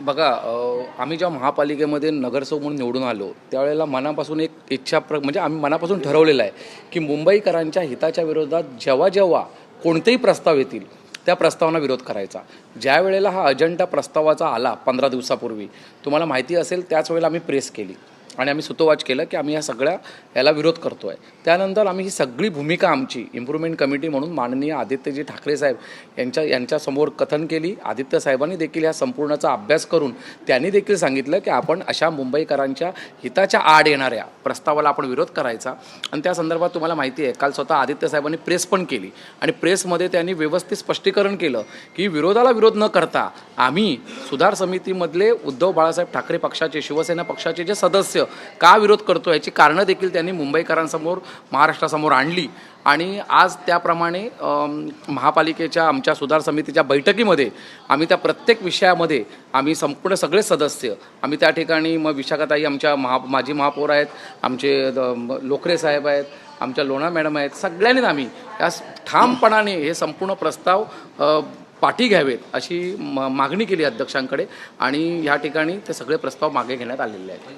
बघा आम्ही जेव्हा महापालिकेमध्ये नगरसेवक म्हणून निवडून आलो त्यावेळेला मनापासून एक म्हणजे आम्ही मनापासून ठरवलेलं आहे की मुंबईकरांच्या हिताच्या विरोधात जेव्हा जेव्हा कोणतेही प्रस्ताव येतील त्या प्रस्तावांना विरोध करायचा. ज्या वेळेला हा अजेंडा प्रस्तावाचा आला 15 दिवसापूर्वी, तुम्हाला माहिती असेल त्याच वेळेला आम्ही प्रेस केली आणि आम्ही सुतोवाच केलं की आम्ही या सगळ्या याला विरोध करतो आहे. त्यानंतर आम्ही ही सगळी भूमिका आमची इम्प्रूव्हमेंट कमिटी म्हणून माननीय आदित्यजी ठाकरे साहेब यांच्यासमोर कथन केली. आदित्य साहेबांनी देखील ह्या संपूर्णचा अभ्यास करून त्यांनी देखील सांगितलं की आपण अशा मुंबईकरांच्या हिताच्या आड येणाऱ्या प्रस्तावाला आपण विरोध करायचा. आणि त्या संदर्भात तुम्हाला माहिती आहे काल स्वतः आदित्य साहेबांनी प्रेस पण केली आणि प्रेसमध्ये त्यांनी व्यवस्थित स्पष्टीकरण केलं की विरोधाला विरोध न करता आम्ही सुधार समितीमधले उद्धव बाळासाहेब ठाकरे पक्षाचे, शिवसेना पक्षाचे जे सदस्य का विरोध करतो याची कारणं देखील त्यांनी मुंबईकरांसमोर, महाराष्ट्रासमोर आणली. आणि आज त्याप्रमाणे महापालिकेच्या आमच्या सुधार समितीच्या बैठकीमध्ये आम्ही त्या प्रत्येक विषयामध्ये आम्ही संपूर्ण सगळे सदस्य आम्ही त्या ठिकाणी, मग विशाखाताई आमच्या माजी महापौर आहेत, आमचे लोकरे साहेब आहेत, आमच्या लोणा मॅडम आहेत, सगळ्यांनीच आम्ही या ठामपणाने हे संपूर्ण प्रस्ताव पाठी घ्यावेत अशी मागणी केली अध्यक्षांकडे आणि ह्या ठिकाणी ते सगळे प्रस्ताव मागे घेण्यात आलेले आहेत.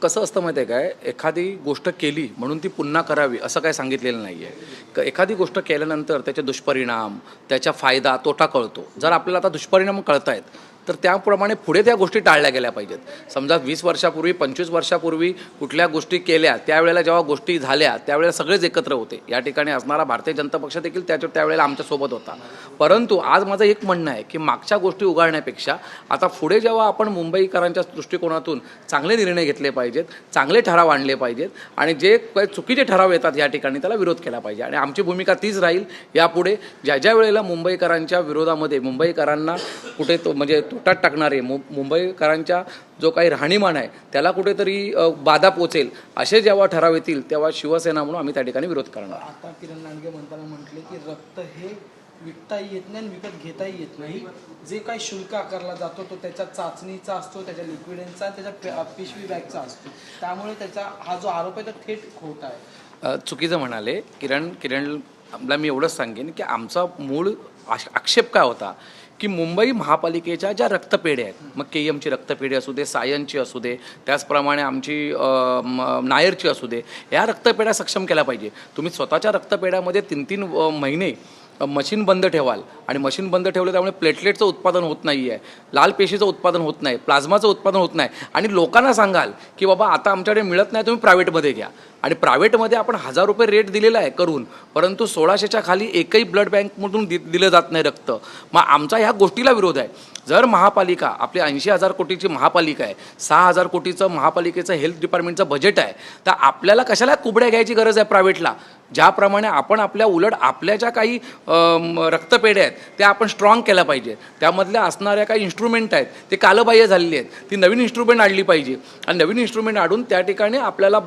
कसं असतं माहिती आहे काय, एखादी गोष्ट केली म्हणून ती पुन्हा करावी असं काय सांगितलेलं नाही आहे. एखादी गोष्ट केल्यानंतर त्याचे दुष्परिणाम, त्याचा फायदा तोटा कळतो. जर आपल्याला आता दुष्परिणाम कळत आहेत तर त्याप्रमाणे पुढे त्या गोष्टी टाळल्या गेल्या पाहिजेत. समजा 20 वर्षापूर्वी, 25 वर्षापूर्वी कुठल्या गोष्टी केल्या, त्यावेळेला जेव्हा गोष्टी झाल्या त्यावेळेला सगळेच एकत्र होते. या ठिकाणी असणारा भारतीय जनता पक्ष देखील त्यावेळेला आमच्यासोबत होता. परंतु आज माझं एक म्हणणं आहे की मागच्या गोष्टी उगाळण्यापेक्षा आता पुढे जेव्हा आपण मुंबईकरांच्या दृष्टिकोनातून चांगले निर्णय घेतले पाहिजेत, चांगले ठराव आणले पाहिजेत आणि जे काही चुकीचे ठराव येतात या ठिकाणी त्याला विरोध केला पाहिजे. आणि आमची भूमिका तीच राहील यापुढे. ज्या वेळेला मुंबईकरांच्या विरोधामध्ये मुंबईकरांना कुठे म्हणजे तोटात टाकणारे, मुंबईकरांच्या जो काही राहणीमान आहे त्याला कुठेतरी बाधा पोचेल असे जेव्हा ठराव येतील तेव्हा शिवसेना म्हणून आम्ही त्या ठिकाणी विरोध करणार. आता किरण लांडगे म्हणताना म्हटले की रक्त हे विकताही येत नाही आणि विकत घेताही येत नाही. जे काही शुल्क आकारला जातो तो त्याच्या चाचणीचा असतो, त्याच्या लिक्विडेंटचा, त्याच्या पिशवी बॅगचा असतो. त्यामुळे त्याचा हा जो आरोप आहे तो थेट खोटा आहे. चुकीचं म्हणाले किरणला मी एवढंच सांगेन की आमचा मूळ आक्षेप काय होता की मुंबई महापालिकेच्या ज्या रक्तपेढ्या आहेत, मग KMची रक्तपेढी असू दे, सायनची असू दे, त्याचप्रमाणे आमची नायरची असू दे, या रक्तपेढ्या सक्षम केल्या पाहिजे. तुम्ही स्वतःच्या रक्तपेढ्यामध्ये 3-3 महिने मशीन बंद ठेवाल आणि मशीन बंद ठेवलं त्यामुळे प्लेटलेटचं उत्पादन होत नाही आहे, लाल पेशीचं उत्पादन होत नाही, प्लाझ्माचं उत्पादन होत नाही आणि लोकांना सांगाल की बाबा आता आमच्याकडे मिळत नाही, तुम्ही प्रायव्हेटमध्ये घ्या. आणि प्रायव्हेटमध्ये आपण 1000 रुपये रेट दिलेला आहे करून, परंतु 1600च्या खाली एकही ब्लड बँकमधून दिलं जात नाही रक्त. मग आमचा ह्या गोष्टीला विरोध आहे. जर महापालिका आपली 80,000 कोटीची महापालिका आहे, 6,000 कोटीचं महापालिकेचं हेल्थ डिपार्टमेंटचं बजेट आहे, तर आपल्याला कशाला कुबड्या घ्यायची गरज आहे प्रायव्हेटला. ज्याप्रमाणे आपण उलट आपल्या ज्या काही रक्तपेढ्या आहेत त्या आपण स्ट्रॉंग केल्या पाहिजे. त्यामधल्या असणाऱ्या काही इन्स्ट्रुमेंट आहेत ते कालबाह्य झालेली आहेत, ती नवीन इन्स्ट्रुमेंट आणली पाहिजे आणि नवीन इन्स्ट्रुमेंट आणून त्या ठिकाणी आपल्याला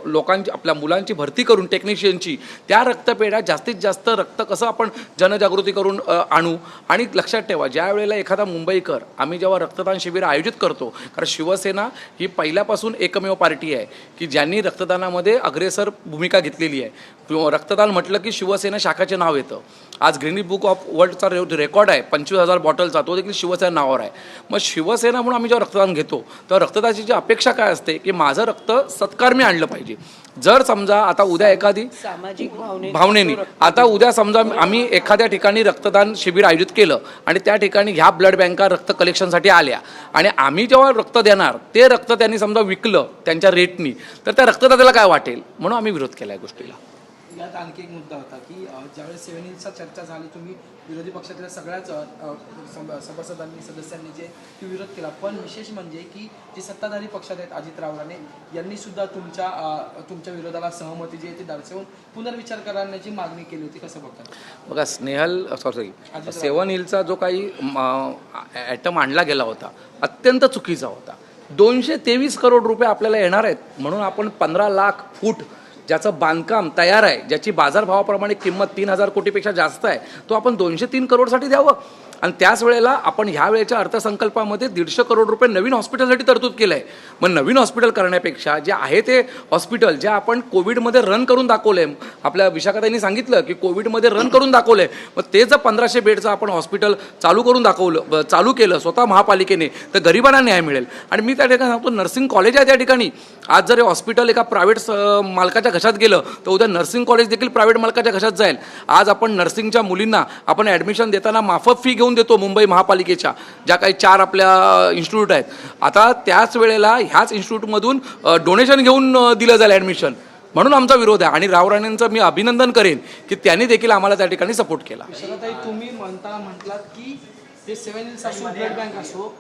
लोकांची, आपल्या मुलांची भरती करून टेक्निशियनची त्या रक्तपेढ्या जास्तीत जास्त रक्त कसं आपण जनजागृती करून आणू. आणि लक्षात ठेवा, ज्या वेळेला एखादा मुंबईकर आम्ही जेव्हा रक्तदान शिबिर आयोजित करतो, कारण शिवसेना ही पहिल्यापासून एकमेव पार्टी आहे की ज्यांनी रक्तदानामध्ये अग्रेसर भूमिका घेतलेली आहे. रक्तदान म्हटलं की शिवसेना शाखाचे नाव येतं. आज गिनीज बुक ऑफ वर्ल्डचा रेकॉर्ड आहे 25,000 बॉटलचा, तो देखील शिवसेना नावावर आहे. मग शिवसेना म्हणून आम्ही जेव्हा रक्तदान घेतो तर रक्तदानाची जी अपेक्षा काय असते की माझं रक्त सत्कारमी आणलं पाहिजे. जर समजा आता उद्या एखादी सामाजिक भावनेनी आता उद्या समजा आम्ही एखाद्या ठिकाणी रक्तदान शिबिर आयोजित केलं आणि त्या ठिकाणी ह्या ब्लड बँका रक्त कलेक्शनसाठी आल्या आणि आम्ही जेव्हा रक्त देणार ते रक्त त्यांनी समजा विकलं त्यांच्या रेटनी, तर त्या रक्तदात्याला काय वाटेल, म्हणून आम्ही विरोध केला या गोष्टीला. यात आणखी एक मुद्दा होता की ज्यावेळेस 7 Hillsचा चर्चा झाली, तुम्ही विरोधी पक्षातल्या सगळ्याच सभासदांनी, सदस्यांनी जे विरोध केला. पण विशेष म्हणजे की जे सत्ताधारी पक्षात आहेत अजितराव राणे यांनी सुद्धा तुमच्या विरोधाला सहमती जी आहे ती दर्शवून पुनर्विचार करण्याची मागणी केली होती. कसं बघतात? बघा, 7 Hillsचा जो काही ॲटम आणला गेला होता अत्यंत चुकीचा होता. 223 करोड रुपये आपल्याला येणार आहेत म्हणून आपण 15 लाख फूट ज्याचं बांधकाम तयार आहे, ज्याची बाजारभावाप्रमाणे किंमत 3,000 कोटीपेक्षा जास्त आहे, तो आपण 203 करोडसाठी द्यावं. आणि त्याच वेळेला आपण ह्या वेळेच्या अर्थसंकल्पामध्ये 150 करोड रुपये नवीन हॉस्पिटलसाठी तरतूद केलं आहे. मग नवीन हॉस्पिटल करण्यापेक्षा जे आहे ते हॉस्पिटल जे आपण कोविडमध्ये रन करून दाखवलं आहे, आपल्या विशाखाताईंनी सांगितलं की कोविडमध्ये रन करून दाखवलं आहे, मग ते जर 1500 बेडचं आपण हॉस्पिटल चालू केलं स्वतः महापालिकेने, तर गरिबांना न्याय मिळेल. आणि मी त्या ठिकाणी सांगतो, नर्सिंग कॉलेज आहे त्या ठिकाणी. आज जर हे हॉस्पिटल एका प्रायव्हेट मालकाच्या घशात गेलं तर उद्या नर्सिंग कॉलेज देखील प्रायव्हेट मालकाच्या घशात जाईल. आज आपण नर्सिंगच्या मुलींना आपण ॲडमिशन देताना माफक फी घेऊन देतो मुंबई महापालिकेच्या, ज्या काही 4 आपल्या इन्स्टिट्यूट आहेत. आता त्याच वेळेला ह्याच इन्स्टिट्यूटमधून डोनेशन घेऊन दिलं जाईल ॲडमिशन. म्हणून आमचा विरोध आहे. आणि राव राणेंचं मी अभिनंदन करेन की त्यांनी देखील आम्हाला त्या ठिकाणी सपोर्ट केला. विशाखाताई, तुम्ही म्हटलात की हे 7 हिल्स असो, ब्लड बँक असो,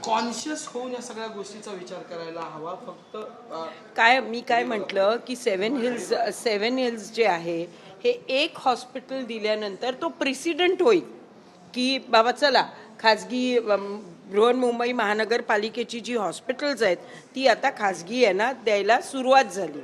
कॉन्शियस होऊन या सगळ्या गोष्टीचा विचार करायला हवा. फक्त मी काय म्हटलं की 7 हिल्स जे आहे हे एक हॉस्पिटल दिल्यानंतर तो प्रेसिडेंट होईल की बाबा चला खाजगी बृहन्मुंबई महानगरपालिकेची जी हॉस्पिटल्स आहेत ती आता खाजगी यांना द्यायला सुरुवात झाली.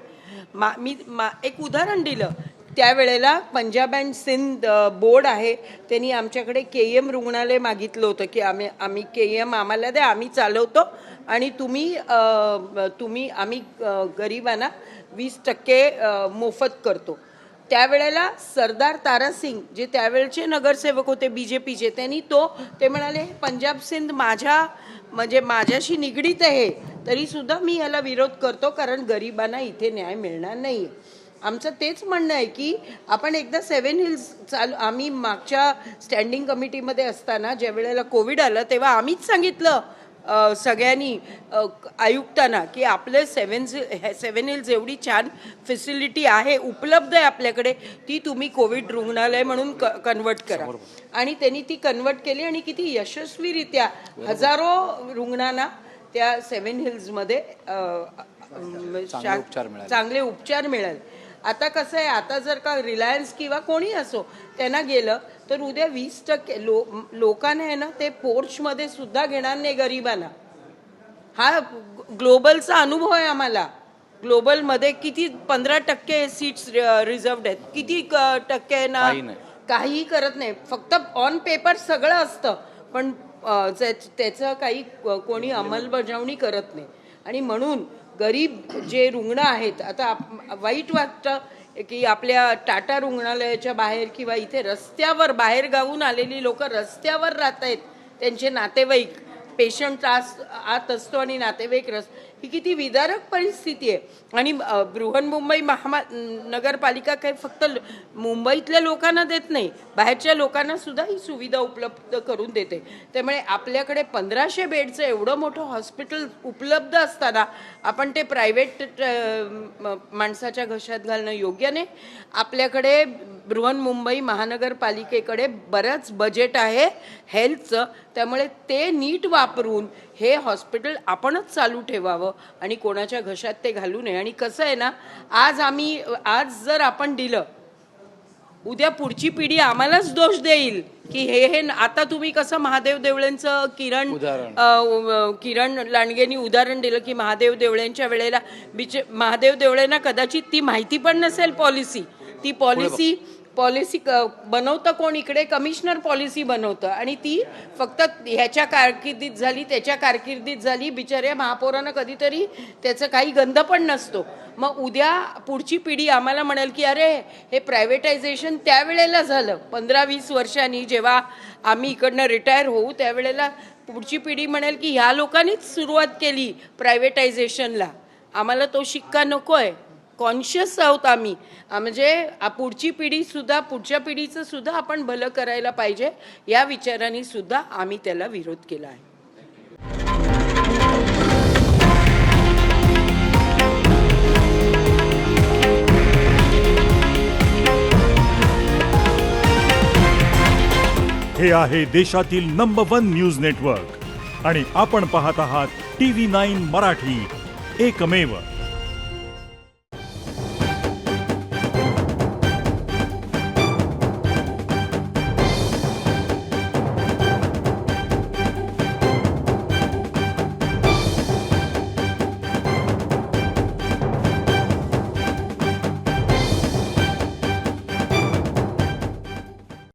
मी एक उदाहरण दिलं, त्यावेळेला पंजाब अँड सिंध बोर्ड आहे, त्यांनी आमच्याकडे KM रुग्णालय मागितलं होतं की आम्ही KM आम्हाला द्या, आम्ही चालवतो आणि आम्ही गरिबांना 20% मोफत करतो. त्यावेळेला सरदार तारासिंग जे त्यावेळचे नगरसेवक होते BJPचे, ते म्हणाले पंजाब सिंध माझ्याशी निगडीत आहे, तरीसुद्धा मी याला विरोध करतो कारण गरिबांना इथे न्याय मिळणार नाही. आमचं तेच म्हणणं आहे की आपण एकदा 7 हिल्स आम्ही मागच्या स्टँडिंग कमिटीमध्ये असताना ज्या वेळेला कोविड आलं तेव्हा आम्हीच सांगितलं सगळ्यांनी आयुक्तांना की आपले 7 हिल्स एवढी छान फॅसिलिटी आहे, उपलब्ध आहे आपल्याकडे, ती तुम्ही कोविड रुग्णालय म्हणून कन्वर्ट करा. आणि त्यांनी ती कन्वर्ट केली आणि किती यशस्वीरित्या हजारो रुग्णांना त्या 7 हिल्समध्ये चांगले उपचार मिळाले. आता कसं आहे, आता जर का रिलायन्स किंवा कोणी असो त्यांना गेलं तर उद्या 20% लोकांना आहे ना ते पोर्चमध्ये सुद्धा घेणार नाही गरिबांना. हा ग्लोबलचा अनुभव आहे आम्हाला. ग्लोबलमध्ये किती 15% सीट्स रिझर्वड आहेत, किती टक्के आहे ना, काही करत नाही. फक्त ऑन पेपर सगळं असतं पण त्याचं काही कोणी अंमलबजावणी करत नाही. आणि म्हणून गरीब जे रुग्ण आहेत, आता वाईट वाटतं की आपल्या टाटा रुग्णालयाच्या बाहेर किंवा इथे रस्त्यावर बाहेर गावून आलेली लोक रस्त्यावर राहत आहेत, त्यांचे नातेवाईक, पेशंट आत असतो आणि नातेवाईक ही किती विदारक परिस्थिती आहे. आणि बृहन्मुंबई महानगरपालिका काही फक्त मुंबईतल्या लोकांना देत नाही, बाहेरच्या लोकांना सुद्धा ही सुविधा उपलब्ध करून देते. त्यामुळे आपल्याकडे 1500 बेडचं एवढं मोठं हॉस्पिटल उपलब्ध असताना आपण ते प्रायव्हेट माणसाच्या घशात घालणं योग्य नाही. आपल्याकडे बृहन्मुंबई महानगरपालिकेकडे बरंच बजेट आहे हेल्थचं, त्यामुळे ते नीट वापरून हे हॉस्पिटल आपणच चालू ठेवावं आणि कोणाच्या घशात ते घालू नये. आणि कसं आहे ना, आज जर आपण दिलं, उद्या पुढची पिढी आम्हालाच दोष देईल की हे आता तुम्ही कसं महादेव देवळेंचं किरण लांडगेंनी उदाहरण दिलं की महादेव देवळेंच्या वेळेला महादेव देवळेंना कदाचित ती माहिती पण नसेल ती पॉलिसी बनवतं कोण, इकडे कमिशनर पॉलिसी बनवतं आणि ती फक्त ह्याच्या कारकिर्दीत झाली, त्याच्या कारकिर्दीत झाली. बिचाऱ्या महापौरांना कधीतरी त्याचं काही गंध पण नसतो. मग उद्या पुढची पिढी आम्हाला म्हणेल की अरे हे प्रायव्हेटायझेशन त्यावेळेला झालं 15-20 वर्षांनी, जेव्हा आम्ही इकडनं रिटायर होऊ त्यावेळेला पुढची पिढी म्हणेल की ह्या लोकांनीच सुरुवात केली प्रायव्हेटायझेशनला, आम्हाला तो शिक्का नको आहे. कॉन्शियस आहोत आम्ही, म्हणजे पुढची पुढच्या पिढीचं सुद्धा आपण भलं करायला पाहिजे, या विचारांनी सुद्धा आम्ही त्याला विरोध केला आहे. हे आहे देशातील नंबर 1 न्यूज नेटवर्क आणि आपण पाहत आहात TV9 मराठी, एकमेव.